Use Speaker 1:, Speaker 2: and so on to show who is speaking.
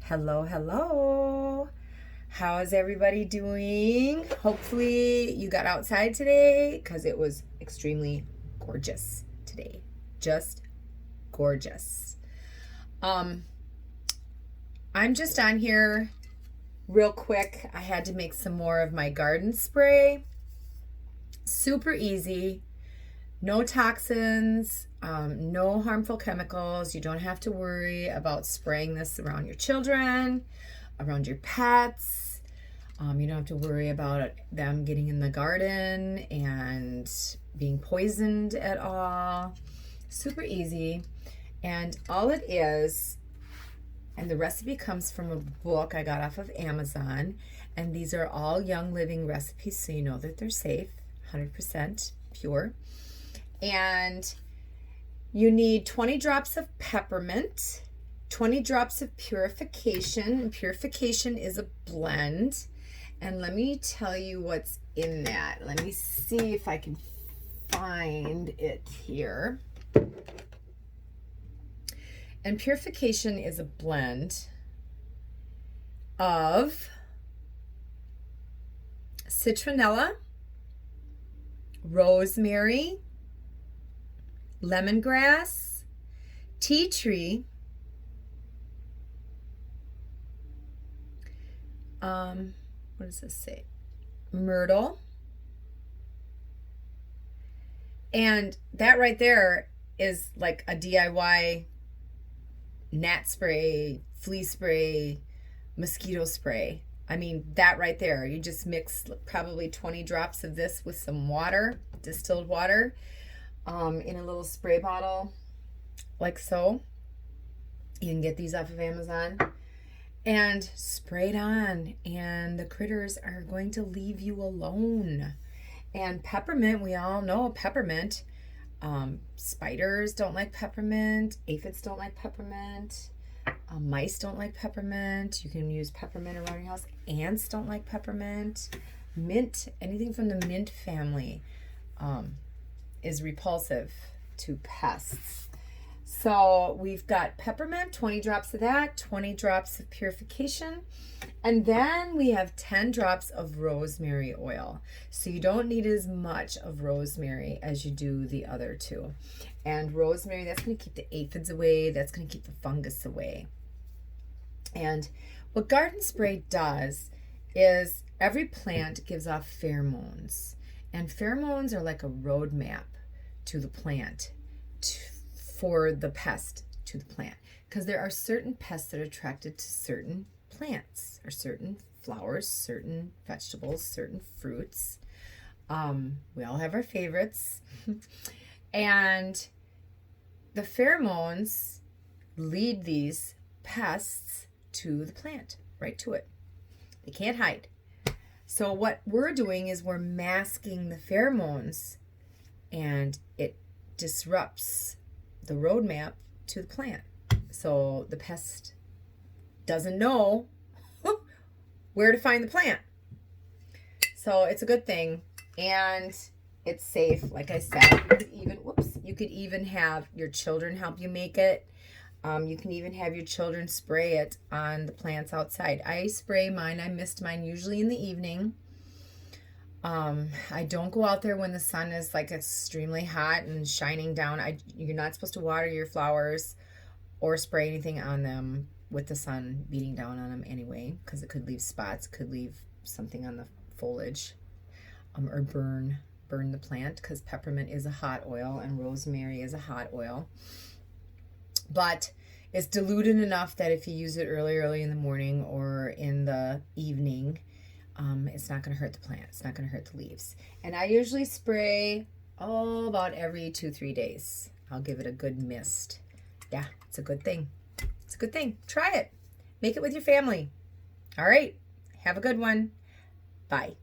Speaker 1: Hello, hello. How is everybody doing? Hopefully you got outside today because it was extremely gorgeous today. Just gorgeous. I'm just on here real quick. I had to make some more of my garden spray. Super easy. No toxins, no harmful chemicals. You don't have to worry about spraying this around your children, around your pets. You don't have to worry about them getting in the garden and being poisoned at all. Super easy. And all it is, and the recipe comes from a book I got off of Amazon. And these are all Young Living recipes, so you know that they're safe, 100% pure. And you need 20 drops of peppermint, 20 drops of purification. And purification is a blend. And let me tell you what's in that. Let me see if I can find it here. And purification is a blend of citronella, rosemary, lemongrass, tea tree, what does this say? Myrtle. And that right there is like a DIY gnat spray, flea spray, mosquito spray. I mean, that right there, you just mix probably 20 drops of this with some water, distilled water, in a little spray bottle, like so. You can get these off of Amazon. And spray it on, and the critters are going to leave you alone. And peppermint, we all know peppermint. Spiders don't like peppermint. Aphids don't like peppermint. Mice don't like peppermint. You can use peppermint around your house. Ants don't like peppermint. Mint, anything from the mint family, is repulsive to pests. So we've got peppermint, 20 drops of that, 20 drops of purification, and then we have 10 drops of rosemary oil. So you don't need as much of rosemary as you do the other two. And rosemary, that's going to keep the aphids away, that's going to keep the fungus away. And what garden spray does is every plant gives off pheromones. And pheromones are like a roadmap to the plant, for the pest to the plant. Because there are certain pests that are attracted to certain plants, or certain flowers, certain vegetables, certain fruits. We all have our favorites. And the pheromones lead these pests to the plant, right to it. They can't hide. So what we're doing is we're masking the pheromones, and it disrupts the roadmap to the plant. So the pest doesn't know where to find the plant. So it's a good thing, and it's safe. Like I said, you could even have your children help you make it. You can even have your children spray it on the plants outside. I spray mine. I mist mine usually in the evening. I don't go out there when the sun is like extremely hot and shining down. You're not supposed to water your flowers or spray anything on them with the sun beating down on them anyway, because it could leave spots, could leave something on the foliage, or burn the plant, because peppermint is a hot oil and rosemary is a hot oil. But it's diluted enough that if you use it early in the morning or in the evening, it's not going to hurt the plant. It's not going to hurt the leaves. And I usually spray about every 2-3 days. I'll give it a good mist. Yeah, it's a good thing. It's a good thing. Try it. Make it with your family. All right. Have a good one. Bye.